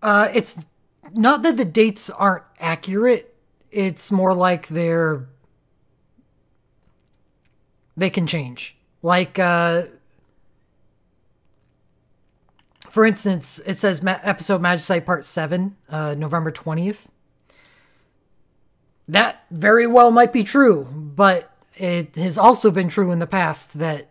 It's not that the dates aren't accurate. It's more like they can change. Like, for instance, it says episode Magicite Part 7, November 20th. That very well might be true, but it has also been true in the past that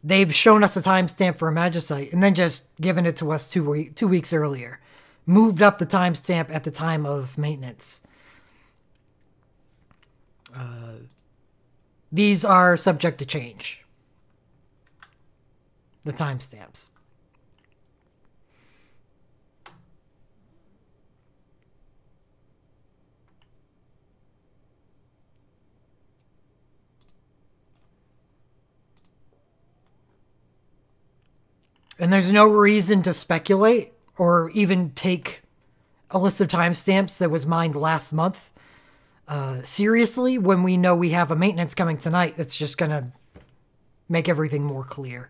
they've shown us a timestamp for a Magicite and then just given it to us 2 weeks earlier. Moved up the timestamp at the time of maintenance. These are subject to change. The timestamps. And there's no reason to speculate or even take a list of timestamps that was mined last month seriously when we know we have a maintenance coming tonight that's just going to make everything more clear.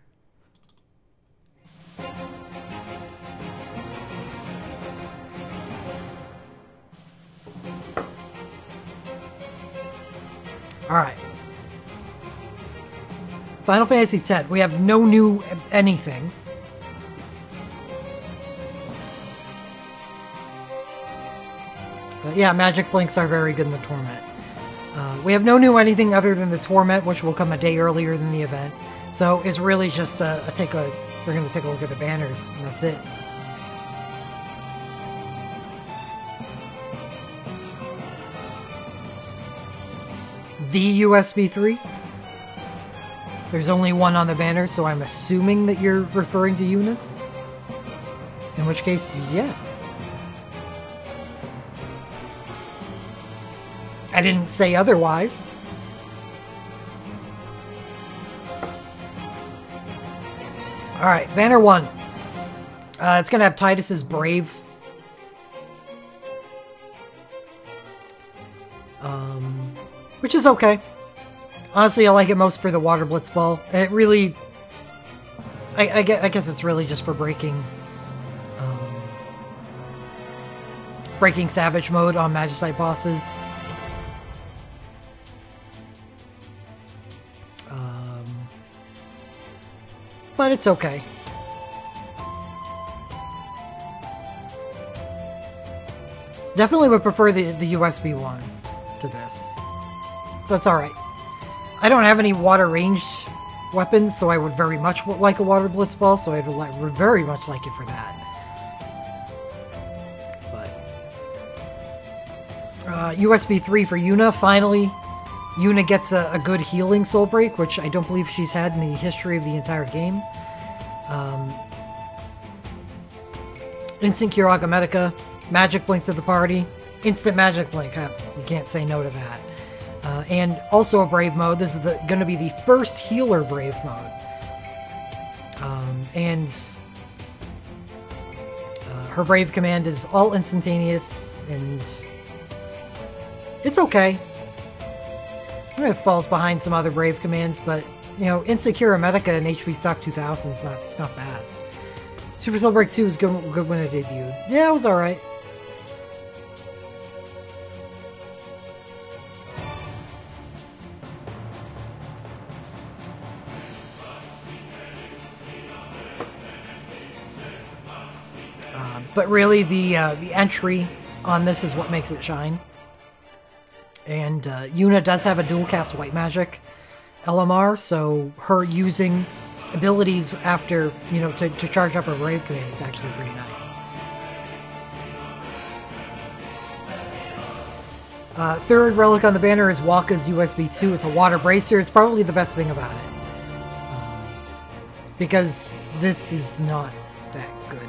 Alright. Final Fantasy X. We have no new anything. But yeah, Magic Blinks are very good in the Torment. We have no new anything other than the Torment, which will come a day earlier than the event. So it's really just we're going to take a look at the banners, and that's it. The USB 3. There's only one on the banner, so I'm assuming that you're referring to Eunice. In which case, yes. I didn't say otherwise. Alright, banner 1. It's going to have Titus's Brave. Which is okay. Honestly, I like it most for the Water Blitz Ball. It really... I guess it's really just for breaking... breaking Savage Mode on Magicite bosses. But it's okay. Definitely would prefer the USB one to this. So it's alright. I don't have any water ranged weapons, so I would very much like a Water Blitz Ball, so I would very much like it for that. But USB 3 for Yuna, finally. Yuna gets a good healing Soul Break, which I don't believe she's had in the history of the entire game. Instant Cure Agamedica, Magic Blink to the party, Instant Magic Blink, you can't say no to that. And also a Brave mode. This is going to be the first healer Brave mode. And her Brave command is all instantaneous, and it's okay. It falls behind some other Brave commands, but, you know, Insecure Medica and HP Stock 2000 is not bad. Super Soul Break 2 was good when it debuted. Yeah, it was alright. But really, the entry on this is what makes it shine. And Yuna does have a dual cast White Magic LMR, so her using abilities after, you know, to charge up her Brave command is actually pretty nice. Third relic on the banner is Waka's USB 2. It's a water bracer. It's probably the best thing about it. Because this is not that good.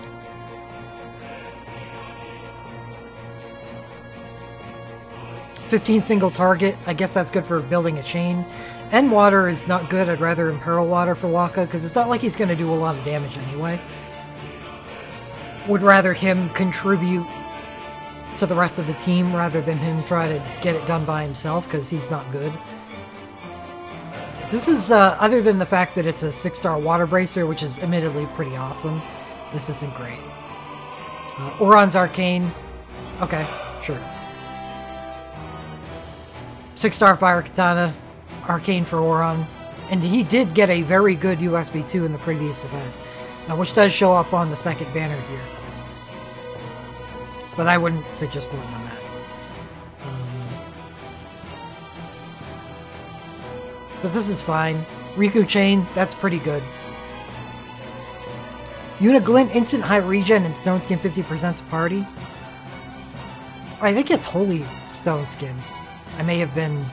"15 single target." I guess that's good for building a chain. End water is not good. I'd rather Imperil Water for Waka, because it's not like he's going to do a lot of damage anyway. Would rather him contribute to the rest of the team rather than him try to get it done by himself, because he's not good. So this is, other than the fact that it's a 6-star water bracer, which is admittedly pretty awesome, this isn't great. Oron's Arcane. Okay, sure. 6-star Fire Katana, Arcane for Oron. And he did get a very good USB 2 in the previous event, which does show up on the second banner here. But I wouldn't suggest pulling on that. So this is fine. Riku Chain, that's pretty good. Uniglint, instant high regen and Stone Skin 50% to party. I think it's Holy Stone Skin. I may have been...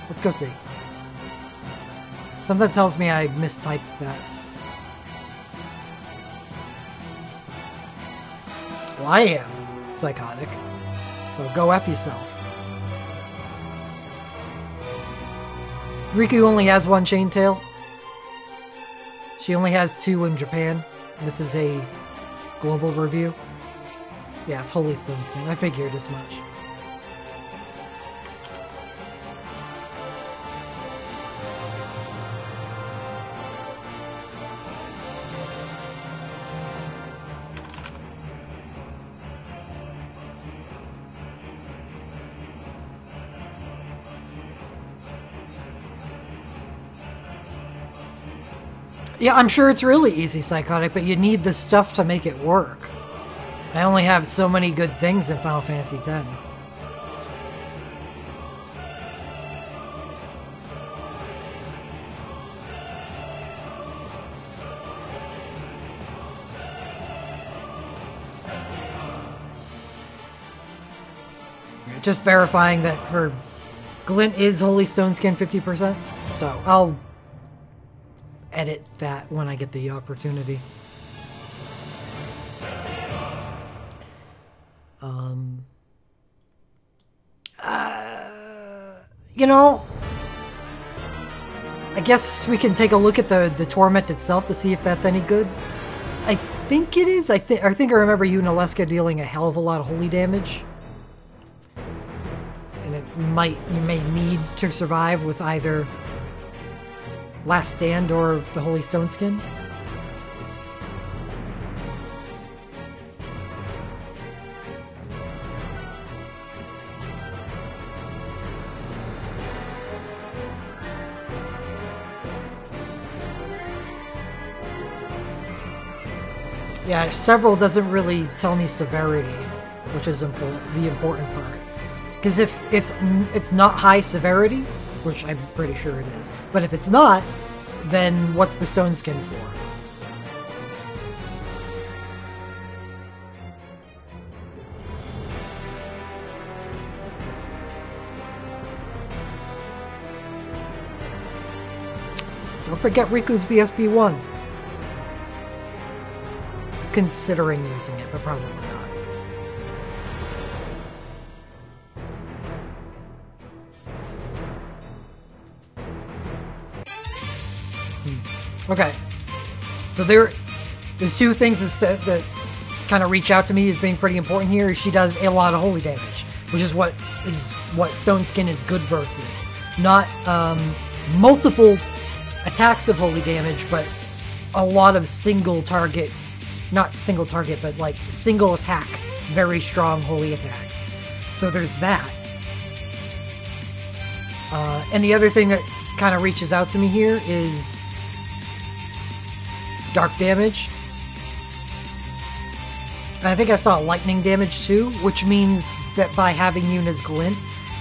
Let's go see. Something tells me I mistyped that. Well, I am psychotic. So go F yourself. Riku only has one chain tail. She only has 2 in Japan. This is a global review. Yeah, it's Holy Stone Skin. I figured as much. Yeah, I'm sure it's really easy, Psychotic, but you need the stuff to make it work. I only have so many good things in Final Fantasy X. Just verifying that her glint is Holy Stone Skin 50%. So I'll edit that when I get the opportunity. You know, I guess we can take a look at the Torment itself to see if that's any good. I think it is. I think I remember you, Naleska, dealing a hell of a lot of holy damage. And you may need to survive with either Last Stand or the Holy Stone Skin. Yeah, several doesn't really tell me severity, which is the important part. Because if it's not high severity, which I'm pretty sure it is, but if it's not, then what's the Stone Skin for? Don't forget Riku's BSB 1. Considering using it, but probably not. Okay, so there's 2 things that kind of reach out to me as being pretty important here. She does a lot of holy damage, which is what Stone Skin is good versus. Not multiple attacks of holy damage, but a lot of single target. Not single target, but like single attack, very strong holy attacks. So there's that. And the other thing that kind of reaches out to me here is dark damage. And I think I saw lightning damage too, which means that by having Yuna's glint,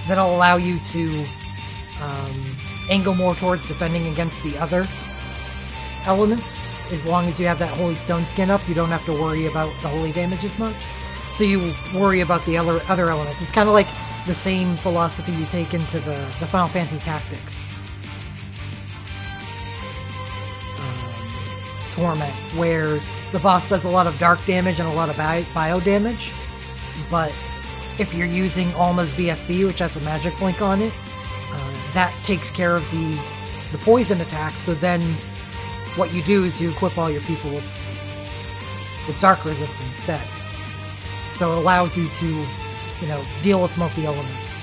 that'll allow you to angle more towards defending against the other elements. As long as you have that Holy Stone Skin up, you don't have to worry about the holy damage as much. So you worry about the other elements. It's kind of like the same philosophy you take into the Final Fantasy Tactics Torment, where the boss does a lot of dark damage and a lot of bio damage. But if you're using Alma's BSB, which has a magic blink on it, that takes care of the poison attacks. So then what you do is you equip all your people with dark resist instead. So it allows you to, deal with multi-elements.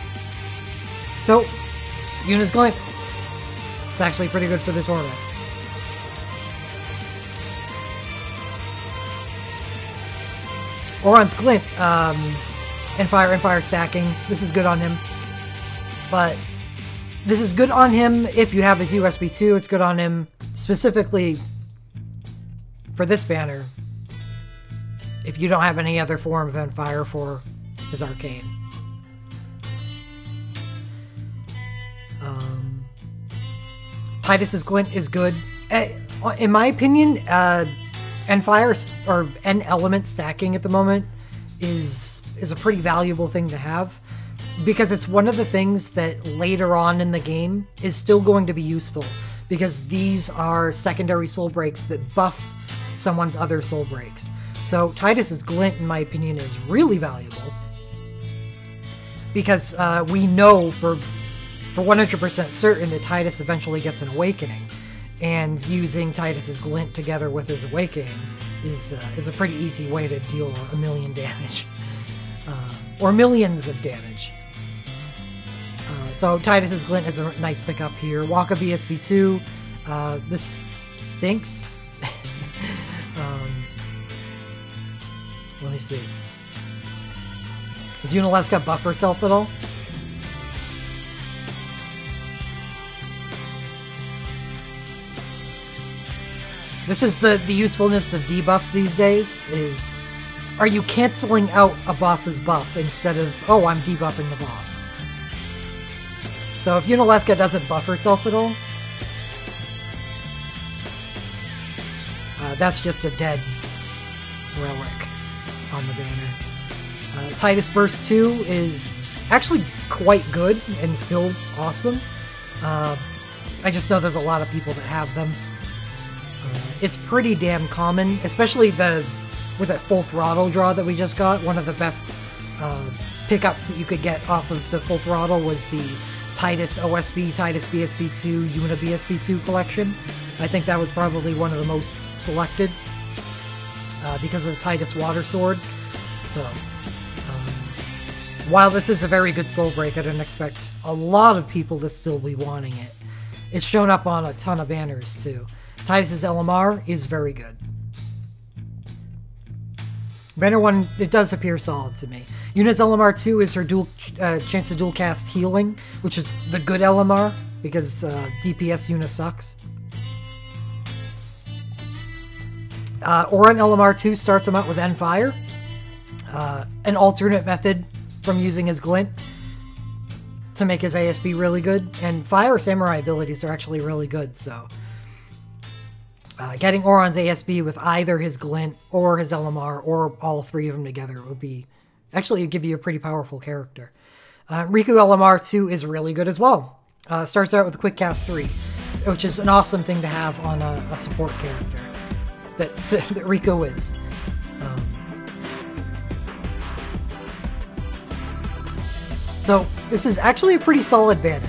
So, Yuna's glint. It's actually pretty good for the Torment. Oron's Glint, and Fire stacking. This is good on him. But this is good on him if you have his USB 2. It's good on him specifically for this banner if you don't have any other form of Fire for his Arcane. Titus's Glint is good. In my opinion, Fire or Element stacking at the moment is a pretty valuable thing to have, because it's one of the things that later on in the game is still going to be useful, because these are secondary soul breaks that buff someone's other soul breaks. So Titus's Glint, in my opinion, is really valuable, because we know for 100% certain that Titus eventually gets an Awakening, and using Titus's Glint together with his Awakening is a pretty easy way to deal 1 million damage, or millions of damage. So Titus's Glint is a nice pickup here. Waka BSB2, this stinks. Let me see. Does Unalaska buff herself at all? This is the usefulness of debuffs these days, is, are you canceling out a boss's buff instead of, oh, I'm debuffing the boss? So if Unalaska doesn't buff herself at all, that's just a dead relic on the banner. Titus Burst 2 is actually quite good and still awesome. I just know there's a lot of people that have them. It's pretty damn common, especially with that full throttle draw that we just got. One of the best pickups that you could get off of the full throttle was the Titus OSB, Titus BSB2, Una BSB2 collection. I think that was probably one of the most selected because of the Titus Water Sword. So, while this is a very good soul break, I don't expect a lot of people to still be wanting it. It's shown up on a ton of banners too. Titus's LMR is very good. Banner 1, it does appear solid to me. Yuna's LMR 2 is her dual chance to dual cast healing, which is the good LMR, because DPS Yuna sucks. Oron LMR 2 starts him out with Fire, an alternate method from using his Glint to make his ASB really good. And Fire Samurai abilities are actually really good, so getting Oron's ASB with either his Glint or his LMR or all three of them together would be actually give you a pretty powerful character. Riku LMR 2 is really good as well. Starts out with a Quick Cast 3, which is an awesome thing to have on a support character that Riku is. So this is actually a pretty solid banner.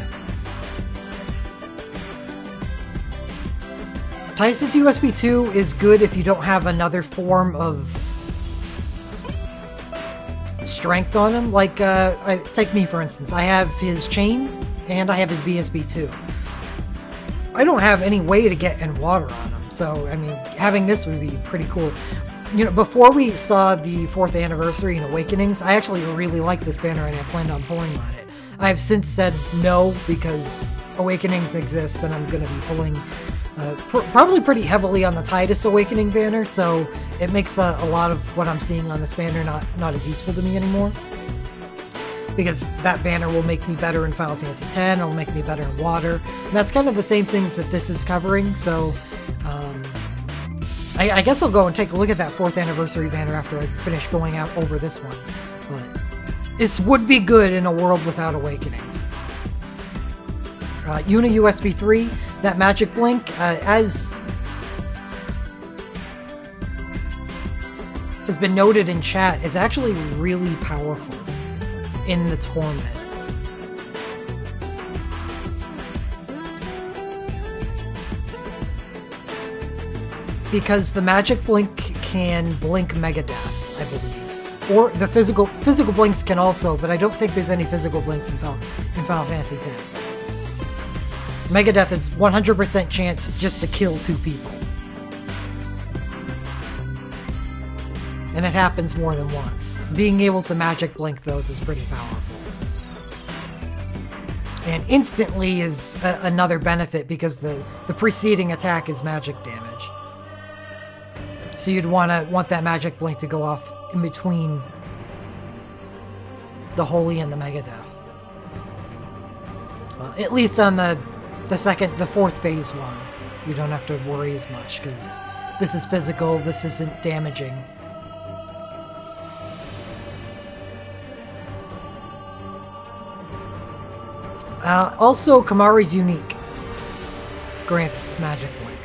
Titus's USB 2 is good if you don't have another form of strength on him. Like, take me for instance. I have his chain and I have his BSB 2. I don't have any way to get in water on him, so I mean, having this would be pretty cool. You know, before we saw the 4th anniversary in Awakenings, I actually really liked this banner and I planned on pulling on it. I have since said no because Awakenings exist and I'm going to be pulling probably pretty heavily on the Titus Awakening banner, so it makes a lot of what I'm seeing on this banner not as useful to me anymore. Because that banner will make me better in Final Fantasy X, it'll make me better in water. And that's kind of the same things that this is covering, so I guess I'll go and take a look at that 4th anniversary banner after I finish going out over this one. But this would be good in a world without Awakenings. Una USB 3, that Magic Blink, as has been noted in chat, is actually really powerful in the Torment. Because the Magic Blink can blink Megadeth, I believe. Or the physical blinks can also, but I don't think there's any physical blinks in Final Fantasy X. Megadeth is 100% chance just to kill 2 people. and it happens more than once. Being able to magic blink those is pretty powerful. And instantly is another benefit because the preceding attack is magic damage. So you'd want that magic blink to go off in between the Holy and the Megadeth. Well, at least on the fourth phase one, you don't have to worry as much because this is physical, this isn't damaging. Also, Kamari's unique grants magic blink.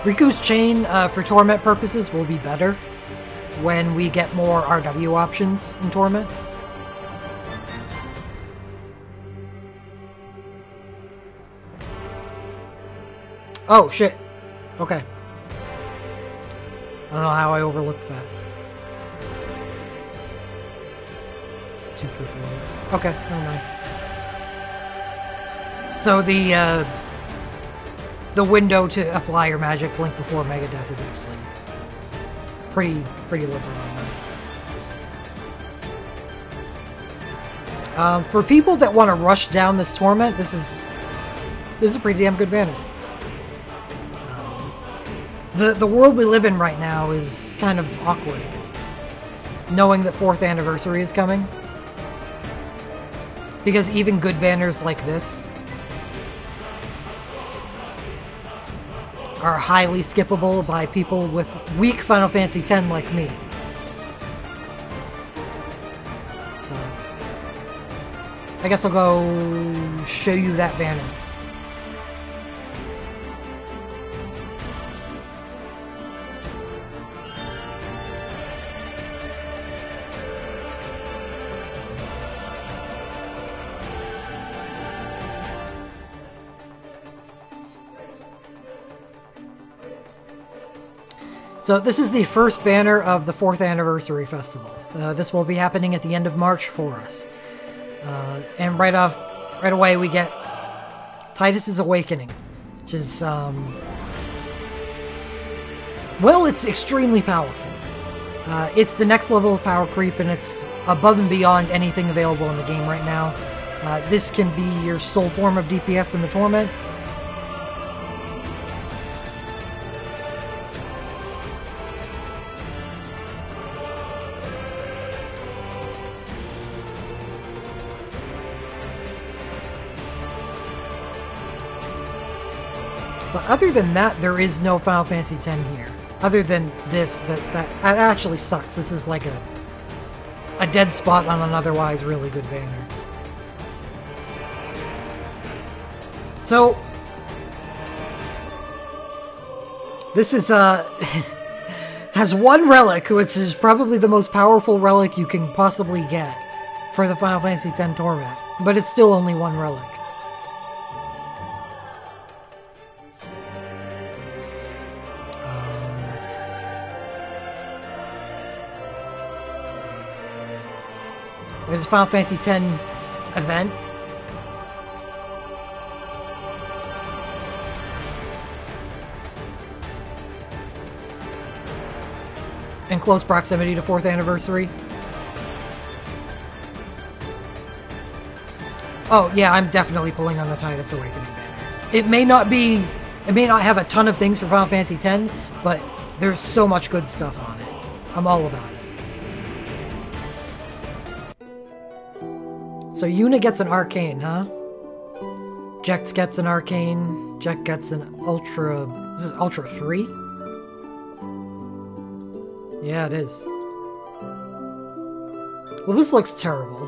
Riku's Chain, for Torment purposes, will be better when we get more RW options in Torment. Oh, shit. Okay. I don't know how I overlooked that. 2, 3, 4. Okay, never mind. So the window to apply your magic blink before Megadeth is actually pretty liberal on this. For people that want to rush down this Torment, this is a pretty damn good banner. The world we live in right now is kind of awkward, knowing that 4th anniversary is coming. Because even good banners like this are highly skippable by people with weak Final Fantasy X like me. So, I guess I'll go show you that banner. So this is the first banner of the 4th Anniversary Festival. This will be happening at the end of March for us. And right away we get Tidus's Awakening, which is, well, it's extremely powerful. It's the next level of power creep, and it's above and beyond anything available in the game right now. This can be your sole form of DPS in the Torment. But other than that, there is no Final Fantasy X here. Other than this, but that actually sucks. This is like a dead spot on an otherwise really good banner. So, this is, has one relic, which is probably the most powerful relic you can possibly get for the Final Fantasy X Torment. But it's still only one relic. There's a Final Fantasy X event. In close proximity to 4th Anniversary. Oh, yeah, I'm definitely pulling on the Tidus Awakening banner. It may not have a ton of things for Final Fantasy X, but there's so much good stuff on it. I'm all about it. So Yuna gets an Arcane, huh? Jecht gets an Arcane. Jecht gets an Ultra... This is Ultra 3? Yeah, it is. Well, this looks terrible.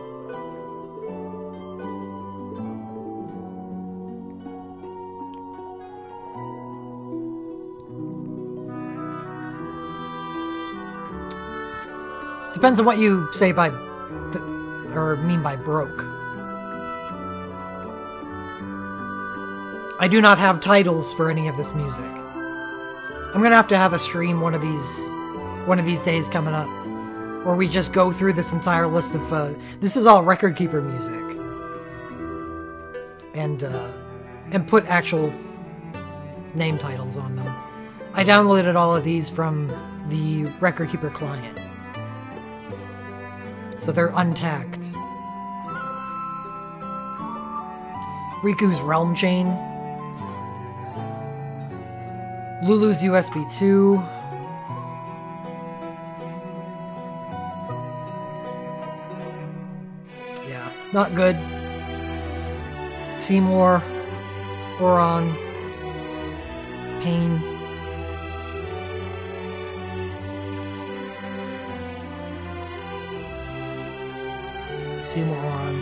Depends on what you say by... or mean by broke. I do not have titles for any of this music. I'm gonna have to have a stream one of these days coming up, where we just go through this entire list of this is all Record Keeper music, and put actual name titles on them. I downloaded all of these from the Record Keeper client, so they're untagged. Riku's Realm Chain, Lulu's USB 2, yeah, not good. Seymour, Oron, Pain. Seymour, Oron.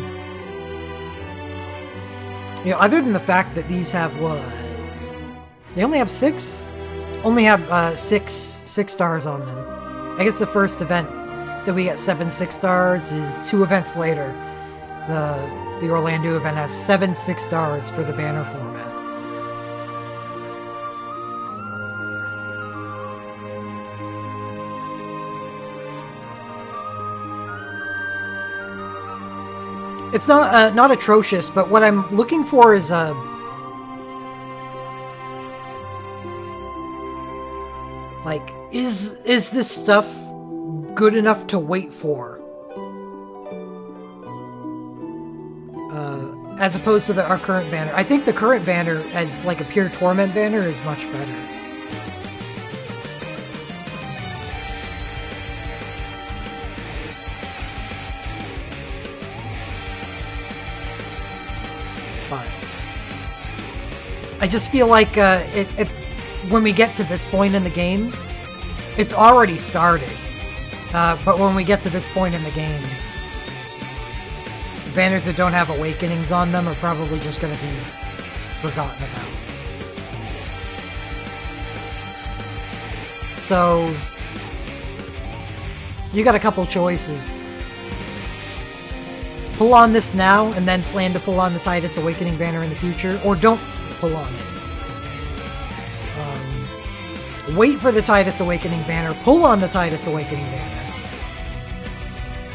You know, other than the fact that these have what? They only have 6? Only have 6 stars on them. I guess the first event that we get 7 6 stars is 2 events later. The Orlando event has 7 6 stars for the banner format. It's not atrocious, but what I'm looking for is like, is this stuff good enough to wait for? As opposed to our current banner. I think the current banner, as like a pure Torment banner, is much better. But I just feel like when we get to this point in the game, it's already started. But when we get to this point in the game, banners that don't have awakenings on them are probably just going to be forgotten about. So you got a couple choices. Pull on this now and then plan to pull on the Tidus Awakening banner in the future, or don't pull on it. Wait for the Tidus Awakening banner, pull on the Tidus Awakening banner.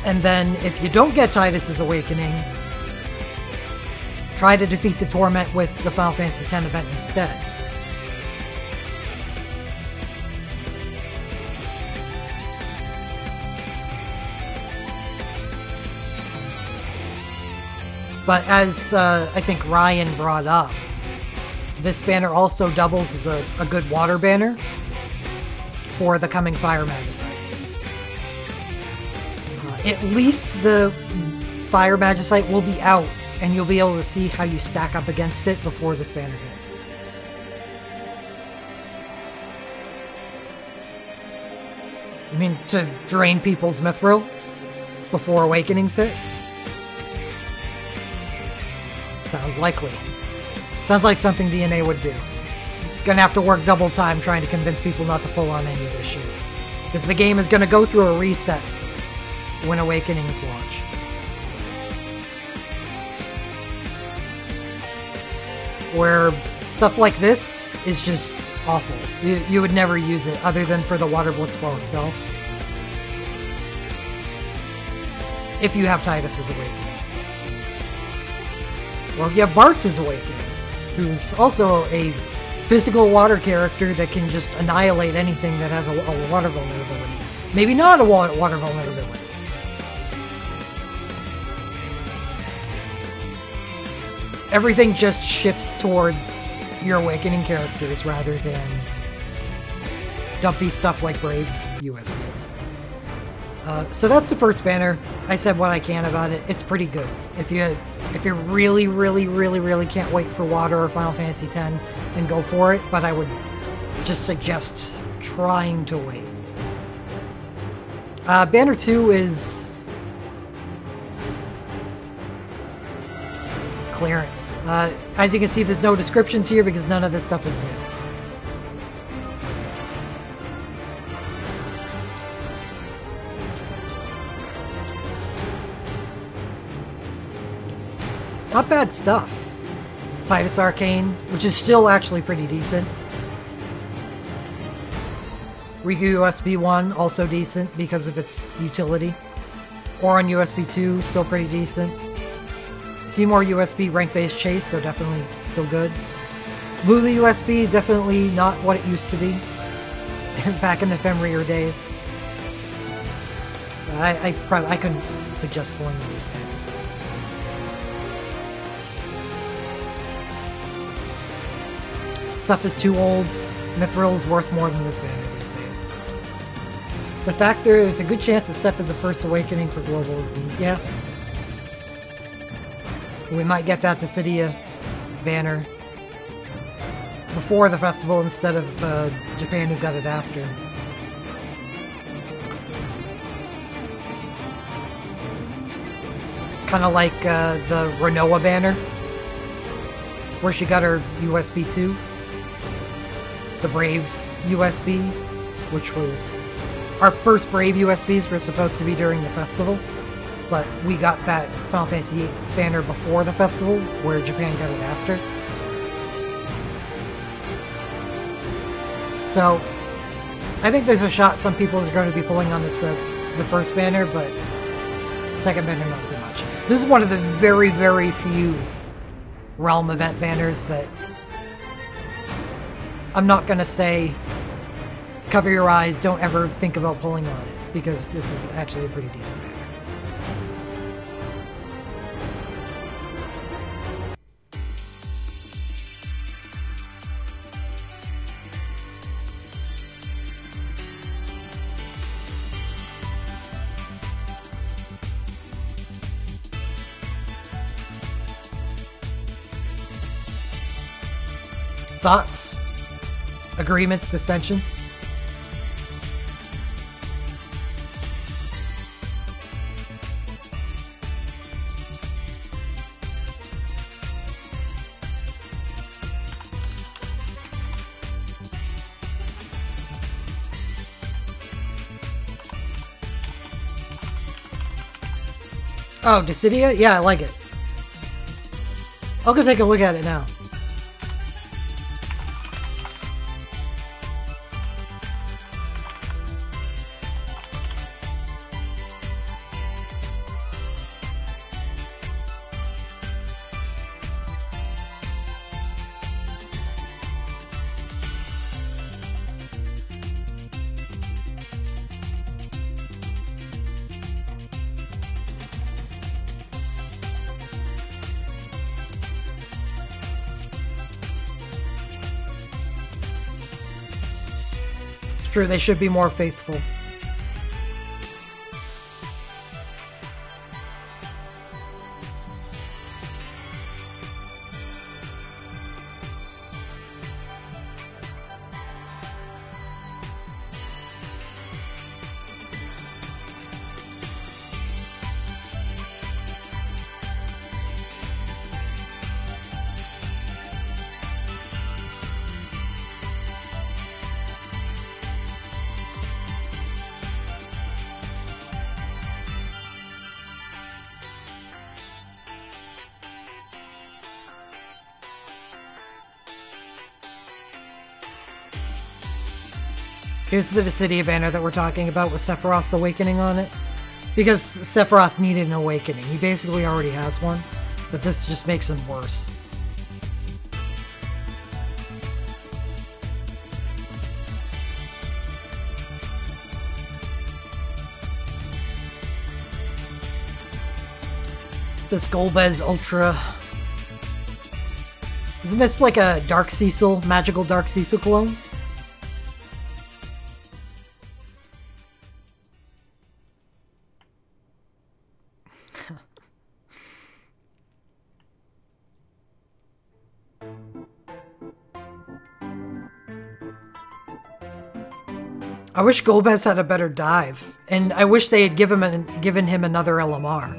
And then, if you don't get Tidus's Awakening, try to defeat the Torment with the Final Fantasy X event instead. But as I think Ryan brought up, this banner also doubles as a good water banner for the coming Fire Magicites. At least the Fire Magicite will be out, and you'll be able to see how you stack up against it before this banner hits. You mean to drain people's Mithril before Awakenings hit? Sounds likely. Sounds like something DNA would do. Gonna have to work double time trying to convince people not to pull on any of this shit. Because the game is gonna go through a reset when Awakenings launch. Where stuff like this is just awful. You would never use it other than for the Water Blitzball itself. If you have Tidus's Awakening. Well, you have Bartz's Awakening, who's also a physical water character that can just annihilate anything that has a water vulnerability. Maybe not a water vulnerability. Everything just shifts towards your Awakening characters rather than dumpy stuff like Brave USBs. So that's the first banner. I said what I can about it. It's pretty good. If you really can't wait for Water or Final Fantasy X, then go for it. But I would just suggest trying to wait. Banner 2 is clearance. As you can see, there's no descriptions here because none of this stuff is new. Not bad stuff. Tidus Arcane, which is still actually pretty decent. Riku USB 1, also decent because of its utility. Or on USB 2, still pretty decent. Seymour USB rank-based chase, so definitely still good. Lulu USB, definitely not what it used to be back in the Fenrir days. I couldn't suggest pulling this banner. Stuff is too old. Mithril's worth more than this banner these days. The fact there's a good chance that Seth is a first awakening for global is neat. Yeah. We might get that Dissidia banner before the festival instead of Japan, who got it after. Kind of like the Renoa banner, where she got her USB 2. The Brave USB, which was our first Brave USBs were supposed to be during the festival, but we got that Final Fantasy VIII banner before the festival, where Japan got it after. So, I think there's a shot some people are going to be pulling on this the first banner, but second banner not so much. This is one of the very, very few Realm event banners that I'm not going to say cover your eyes, don't ever think about pulling on it, because this is actually a pretty decent banner. Thoughts? Agreements? Dissension? Oh, Dissidia? Yeah, I like it. I'll go take a look at it now. True, they should be more faithful. Here's the Dissidia banner that we're talking about with Sephiroth's awakening on it. Because Sephiroth needed an awakening. He basically already has one, but this just makes him worse. It says Golbez Ultra. Isn't this like a Dark Cecil, magical Dark Cecil clone? I wish Golbez had a better dive, and I wish they had given him another LMR.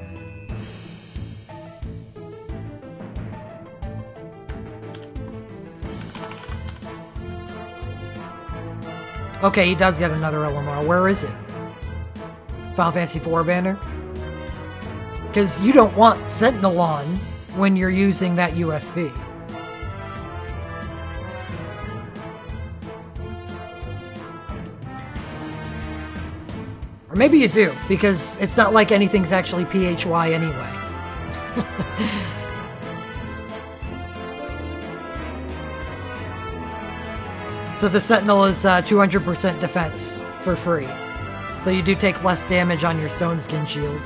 Okay, he does get another LMR. Where is it? Final Fantasy IV banner? Because you don't want Sentinel on when you're using that USB. Or maybe you do, because it's not like anything's actually PHY anyway. So the Sentinel is 200% defense for free. So you do take less damage on your Stone Skin Shield.